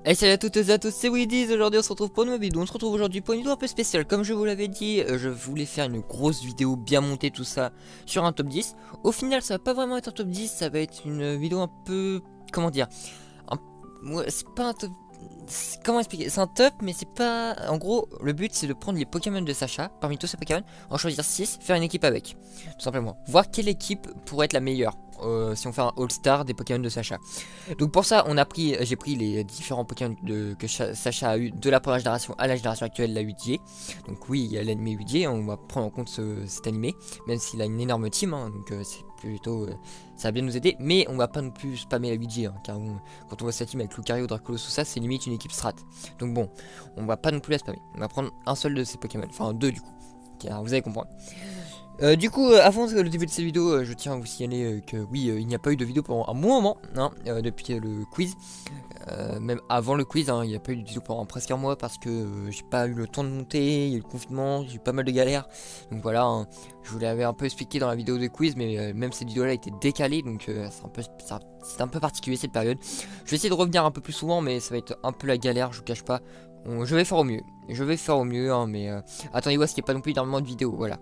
Hey, salut à toutes et à tous, c'est Weedies. Aujourd'hui on se retrouve pour une nouvelle vidéo. On se retrouve aujourd'hui pour une vidéo un peu spéciale. Comme je vous l'avais dit, je voulais faire une grosse vidéo bien montée, tout ça, sur un top 10. Au final ça va pas vraiment être un top 10, ça va être une vidéo un peu... Comment dire ouais, c'est pas un top... Comment expliquer? C'est un top mais c'est pas... En gros le but c'est de prendre les Pokémon de Sacha. Parmi tous ces Pokémon, en choisir 6, faire une équipe avec. Tout simplement. Voir quelle équipe pourrait être la meilleure. Si on fait un All-Star des Pokémon de Sacha. Donc pour ça, j'ai pris les différents Pokémon que Sacha a eu de la première génération à la génération actuelle, la UDA. Donc oui, il y a l'animé UDA, on va prendre en compte cet animé, même s'il a une énorme team, hein, donc c'est plutôt... ça va bien nous aider, mais on va pas non plus spammer la UDA, hein, car quand on voit sa team avec Lucario, Dracolos, tout ça, c'est limite une équipe strat. Donc bon, on va pas non plus la spammer, on va prendre un seul de ces Pokémon, enfin deux du coup, car vous allez comprendre. Du coup, avant le début de cette vidéo, je tiens à vous signaler que oui, il n'y a pas eu de vidéo pendant un bon moment, hein, depuis le quiz. Même avant le quiz, hein, il n'y a pas eu de vidéo pendant presque un mois parce que j'ai pas eu le temps de monter, il y a eu le confinement, j'ai eu pas mal de galères. Donc voilà, hein, je vous l'avais un peu expliqué dans la vidéo de quiz, mais même cette vidéo là a été décalée, donc c'est un peu particulier cette période. Je vais essayer de revenir un peu plus souvent, mais ça va être un peu la galère, je vous cache pas. Je vais faire au mieux, hein, mais attendez-moi, ce qui n'est pas non plus énormément de vidéos, voilà.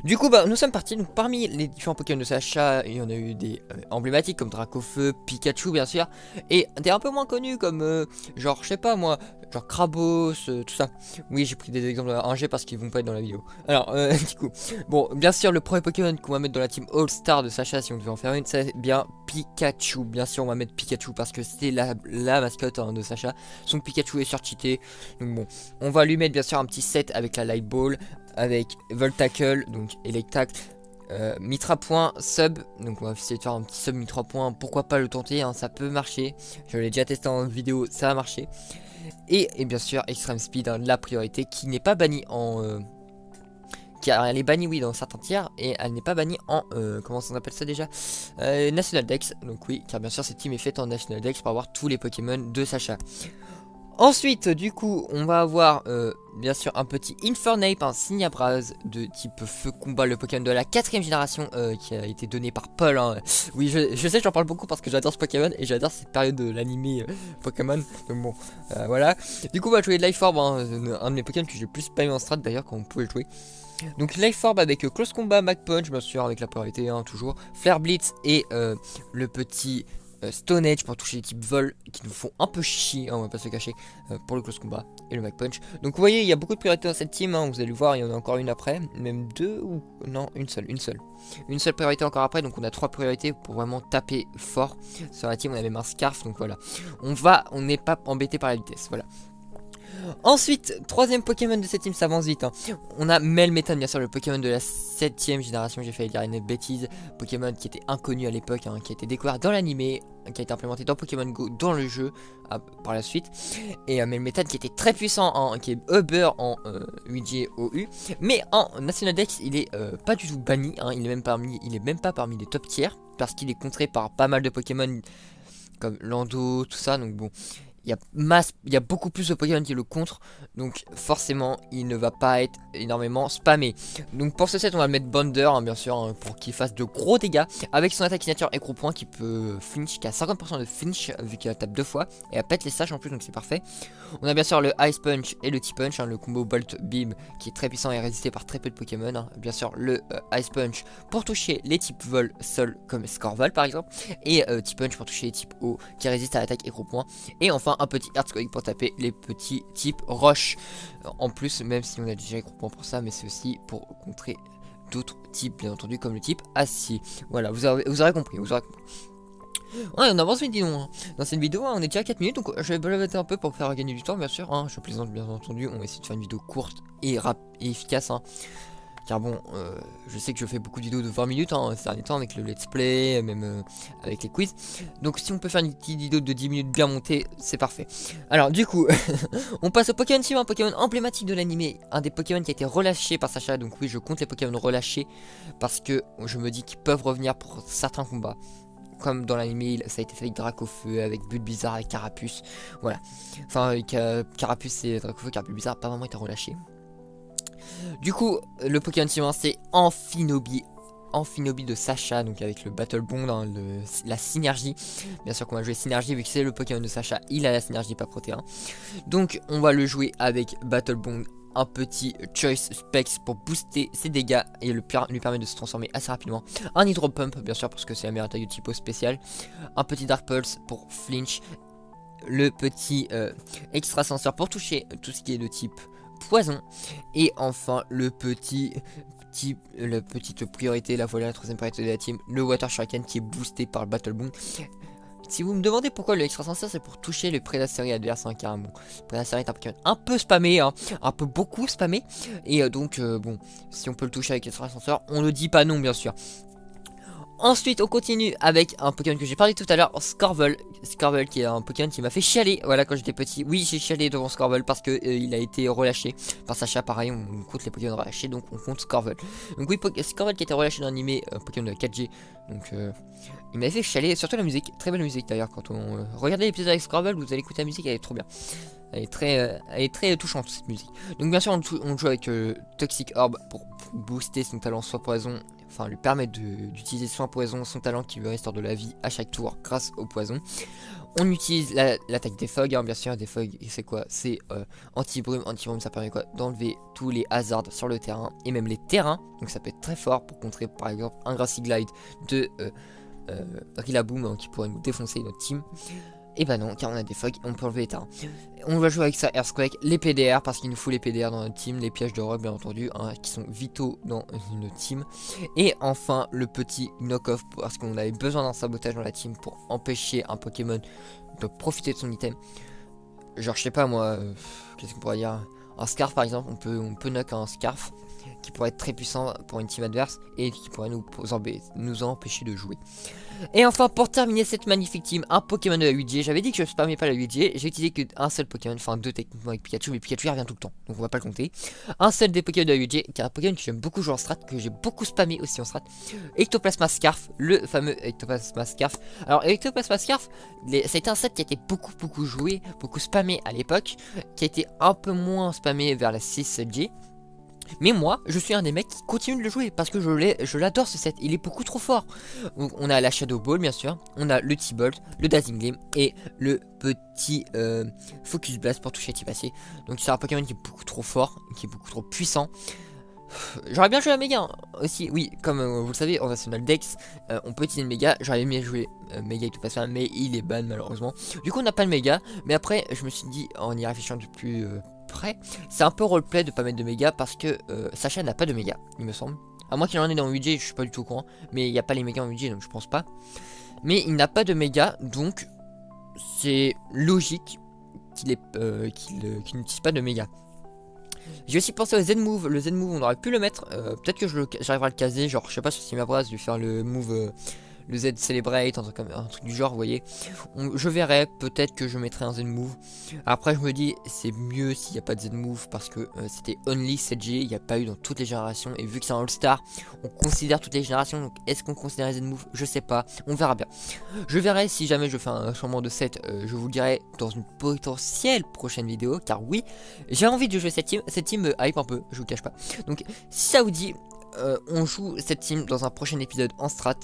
Du coup, nous sommes partis. Donc, parmi les différents Pokémon de Sacha, il y en a eu des emblématiques comme Dracofeu, Pikachu, bien sûr, et des un peu moins connus comme genre, je sais pas moi, genre Krabos, tout ça. Oui, j'ai pris des exemples à 1G parce qu'ils vont pas être dans la vidéo. Alors, du coup, bon, bien sûr, le premier Pokémon qu'on va mettre dans la team All-Star de Sacha, si on devait en faire une, c'est bien Pikachu. Bien sûr, on va mettre Pikachu parce que c'est la mascotte, hein, de Sacha. Son Pikachu est surcheaté. Donc, bon, on va lui mettre bien sûr un petit set avec la Light Ball, avec Voltacle, donc Electacle, Mitra Point, Sub, donc on va essayer de faire un petit Sub Mitra Point, pourquoi pas le tenter, hein, ça peut marcher, je l'ai déjà testé en vidéo, ça a marché. Et bien sûr Extreme Speed, hein, la priorité qui n'est pas bannie en... car elle est bannie oui dans certains tiers, et elle n'est pas bannie en... comment on appelle ça déjà, National Dex, donc oui, car bien sûr cette team est faite en National Dex pour avoir tous les Pokémon de Sacha. Ensuite, du coup, on va avoir bien sûr un petit Infernape, un Signabraz de type feu combat, le Pokémon de la 4ème génération qui a été donné par Paul, hein. Oui, je sais, j'en parle beaucoup parce que j'adore ce Pokémon et j'adore cette période de l'animé Pokémon. Donc bon, voilà. Du coup, on va jouer de Life Orb, hein, un de mes Pokémon que j'ai le plus spammé en strat d'ailleurs quand on pouvait le jouer. Donc Life Orb avec Close Combat, Mac Punch, bien sûr, avec la priorité, hein, toujours. Flare Blitz et le petit... Stone Edge pour toucher les types vol qui nous font un peu chier, hein, on va pas se cacher, pour le close combat et le Mac Punch. Donc vous voyez, il y a beaucoup de priorités dans cette team, hein, vous allez le voir, il y en a encore une après, même deux ou non, une seule priorité encore après. Donc on a trois priorités pour vraiment taper fort sur la team. On a même un scarf, donc voilà, on n'est pas embêté par la vitesse, voilà. Ensuite, troisième Pokémon de cette team, ça avance vite, hein. On a Melmetal, bien sûr, le Pokémon de la 7ème génération, j'ai failli dire une bêtise. Pokémon qui était inconnu à l'époque, hein, qui a été découvert dans l'animé, qui a été implémenté dans Pokémon Go, dans le jeu, par la suite. Et Melmetal qui était très puissant, qui est Uber en 8G OU. Mais en National Dex, il est pas du tout banni, hein, il est même pas parmi les top tiers, parce qu'il est contré par pas mal de Pokémon comme Lando, tout ça, donc bon... il y a beaucoup plus de Pokémon qui le contre, donc forcément il ne va pas être énormément spammé. Donc pour ce set on va le mettre Bonder, hein, bien sûr, hein, pour qu'il fasse de gros dégâts avec son attaque signature Écro Point qui peut flinch, qui a 50% de flinch vu qu'il tape deux fois et elle pète les sages en plus, donc c'est parfait. On a bien sûr le Ice Punch et le T-Punch, hein, le combo Bolt Beam qui est très puissant et résisté par très peu de Pokémon, hein. Bien sûr le Ice Punch pour toucher les types Vol, Sol comme Scorval par exemple, et T-Punch pour toucher les types Eau qui résistent à l'attaque Écro Point. Et enfin un petit Earthquake pour taper les petits types roche. En plus, même si on a déjà groupement pour ça, mais c'est aussi pour contrer d'autres types, bien entendu, comme le type acier. Voilà, vous aurez compris, Ouais, on avance vite, dis donc, hein. Dans cette vidéo, hein, on est déjà à 4 minutes, donc je vais balader un peu pour faire gagner du temps, bien sûr, hein. Je plaisante, bien entendu, on va essayer de faire une vidéo courte et efficace, hein. Car bon, je sais que je fais beaucoup de vidéos de 20 minutes, hein, ces derniers temps avec le let's play, même avec les quiz. Donc si on peut faire une petite vidéo de 10 minutes bien montée, c'est parfait. Alors du coup, on passe au Pokémon Team, un Pokémon emblématique de l'animé. Un des Pokémon qui a été relâché par Sacha, donc oui, je compte les Pokémon relâchés. Parce que je me dis qu'ils peuvent revenir pour certains combats. Comme dans l'anime, ça a été fait avec Dracofeu, avec Bulbizarre, avec Carapuce. Voilà. Enfin, avec Carapuce et Dracofeu, car Bulbizarre n'a pas vraiment été relâché. Du coup, le Pokémon suivant c'est Amphinobi. Amphinobi de Sacha, donc avec le Battle Bond, hein, la synergie. Bien sûr qu'on va jouer synergie vu que c'est le Pokémon de Sacha, il a la synergie pas protéin. Donc on va le jouer avec Battle Bond, un petit Choice Specs pour booster ses dégâts et lui permettre de se transformer assez rapidement. Un Hydro Pump bien sûr parce que c'est la meilleure attaque de typo spécial. Un petit Dark Pulse pour flinch. Le petit extrasenseur pour toucher tout ce qui est de type poison. Et enfin la petite priorité, la voilà la troisième priorité de la team, le Water Shuriken qui est boosté par le Battle Bond. Si vous me demandez pourquoi le extrasenseur, c'est pour toucher le Prédacerie adverse, hein, carrément. Le Prédacerie est un Pokémon un peu spammé, hein, un peu beaucoup spammé. Et donc, bon, si on peut le toucher avec l'extrasenseur, on ne dit pas non, bien sûr. Ensuite, on continue avec un Pokémon que j'ai parlé tout à l'heure, Scorvel. Scorvel qui est un Pokémon qui m'a fait chialer, voilà, quand j'étais petit. Oui, j'ai chialé devant Scorvel parce que il a été relâché par Sacha. Pareil, on compte les Pokémon relâchés, donc on compte Scorvel. Donc oui, Scorvel qui a été relâché dans l'animé Pokémon de 4G. Donc il m'avait fait chialer, surtout la musique, très belle musique d'ailleurs. Quand on regardait l'épisode avec Scorvel, vous allez écouter la musique, elle est trop bien. Elle est très touchante cette musique. Donc bien sûr on joue avec Toxic Orb pour booster son talent soit poison, enfin lui permettre d'utiliser soit poison, son talent qui lui restaure de la vie à chaque tour grâce au poison. On utilise l'attaque des fogs, hein, bien sûr. Des fogs, c'est quoi? C'est anti-brume. Anti-brume, ça permet quoi? D'enlever tous les hazards sur le terrain et même les terrains. Donc ça peut être très fort pour contrer par exemple un Grassy Glide de Rillaboom, hein, qui pourrait nous défoncer notre team. Et bah non, car on a des fogs, on peut enlever les terrains. On va jouer avec ça, Earthquake, les PDR, parce qu'il nous faut les PDR dans notre team, les pièges de rock bien entendu, hein, qui sont vitaux dans une team. Et enfin, le petit knock-off, parce qu'on avait besoin d'un sabotage dans la team pour empêcher un Pokémon de profiter de son item. Genre, je sais pas moi, qu'est-ce qu'on pourrait dire? Un Scarf par exemple, on peut knock un Scarf qui pourrait être très puissant pour une team adverse et qui pourrait nous empêcher de jouer. Et enfin, pour terminer cette magnifique team, un Pokémon de la 8G. J'avais dit que je spammais pas la 8G, j'ai utilisé qu'un seul Pokémon, enfin deux techniquement avec Pikachu, mais Pikachu il revient tout le temps, donc on va pas le compter. Un seul des Pokémon de la 8G, qui est un Pokémon que j'aime beaucoup jouer en strat, que j'ai beaucoup spammé aussi en strat. Ectoplasma Scarf, le fameux Ectoplasma Scarf. Alors Ectoplasma Scarf, c'était un set qui a été beaucoup joué, beaucoup spammé à l'époque, qui a été un peu moins spammé vers la 6-7G. Mais moi, je suis un des mecs qui continue de le jouer parce que je l'adore ce set, il est beaucoup trop fort. Donc on a la Shadow Ball bien sûr, on a le T-Bolt, le Dazzling Gleam et le petit Focus Blast pour toucher type acier. Donc c'est un Pokémon qui est beaucoup trop fort, qui est beaucoup trop puissant. J'aurais bien joué à Mega aussi, oui, comme vous le savez en National Dex, on peut utiliser le Mega. J'aurais aimé jouer Mega Ectoplasma, mais il est ban malheureusement. Du coup on n'a pas le Mega, mais après je me suis dit en y réfléchissant de plus près, c'est un peu roleplay de pas mettre de méga parce que Sacha n'a pas de méga, il me semble. À moins qu'il en ait dans 8G, je suis pas du tout au courant, mais il n'y a pas les mégas en 8G donc je pense pas. Mais il n'a pas de méga, donc c'est logique qu'il n'utilise pas de méga. J'ai aussi pensé au Z-Move. Le Z-Move, on aurait pu le mettre. Peut-être que j'arriverai à le caser. Genre, je sais pas sur Simabras, lui faire le move. Le Z Celebrate, un truc du genre, vous voyez. Je verrai, peut-être que je mettrai un Z-Move. Après, je me dis, c'est mieux s'il n'y a pas de Z-Move parce que c'était Only 7G, il n'y a pas eu dans toutes les générations. Et vu que c'est un All-Star, on considère toutes les générations. Donc, est-ce qu'on considère les Z-Move? Je sais pas, on verra bien. Je verrai si jamais je fais un changement de set, je vous le dirai dans une potentielle prochaine vidéo. Car oui, j'ai envie de jouer cette team. Cette team me hype un peu, je vous cache pas. Donc, si ça vous dit, on joue cette team dans un prochain épisode en strat.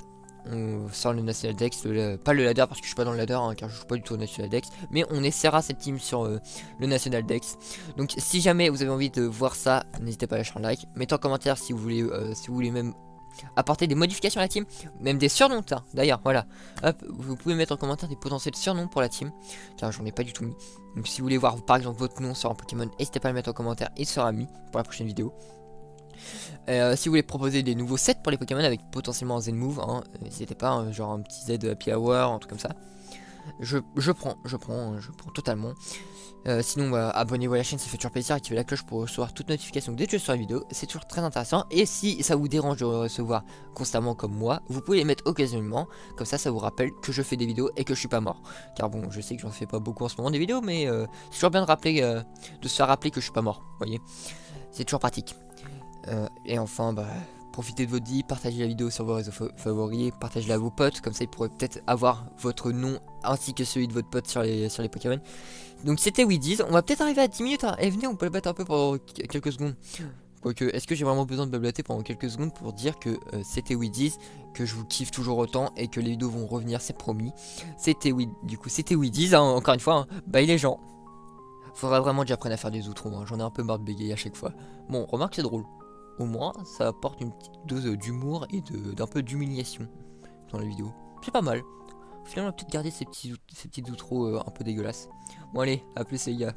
On sort le National Dex, pas le ladder parce que je suis pas dans le ladder, hein, car je joue pas du tout au National Dex. Mais on essaiera cette team sur le National Dex. Donc si jamais vous avez envie de voir ça, n'hésitez pas à lâcher un like. Mettez en commentaire si vous voulez même apporter des modifications à la team, même des surnoms d'ailleurs, voilà. Hop, vous pouvez mettre en commentaire des potentiels surnoms pour la team, car j'en ai pas du tout mis. Donc si vous voulez voir par exemple votre nom sur un Pokémon, n'hésitez pas à le mettre en commentaire, il sera mis pour la prochaine vidéo. Si vous voulez proposer des nouveaux sets pour les Pokémon avec potentiellement un Z-Move, hein, n'hésitez pas, hein, genre un petit Z Happy Hour, un truc comme ça. Je prends totalement. Sinon, abonnez-vous à la chaîne, ça fait toujours plaisir. Activez la cloche pour recevoir toutes notifications dès que je sors la vidéo, c'est toujours très intéressant. Et si ça vous dérange de recevoir constamment comme moi, vous pouvez les mettre occasionnellement, comme ça vous rappelle que je fais des vidéos et que je suis pas mort. Car bon, je sais que j'en fais pas beaucoup en ce moment des vidéos, mais c'est toujours bien de rappeler, de se faire rappeler que je suis pas mort, vous voyez. C'est toujours pratique. Et enfin, profitez de votre vie, partagez la vidéo sur vos réseaux favoris, partagez-la à vos potes, comme ça ils pourraient peut-être avoir votre nom ainsi que celui de votre pote sur les Pokémon. Donc c'était Weedies, on va peut-être arriver à 10 minutes, hein. Et venez, on peut le battre un peu pendant quelques secondes. Quoique, est-ce que j'ai vraiment besoin de blablater pendant quelques secondes pour dire que c'était Weedies, que je vous kiffe toujours autant et que les vidéos vont revenir, c'est promis. Du coup, c'était Weedies, hein, encore une fois, hein. Bye les gens. Faudra vraiment que j'apprenne à faire des outros, hein. J'en ai un peu marre de bégayer à chaque fois. Bon, remarque, c'est drôle. Au moins, ça apporte une petite dose d'humour et d'un peu d'humiliation dans la vidéo. C'est pas mal. Finalement, on va peut-être garder ces petits outros un peu dégueulasses. Bon allez, à plus les gars.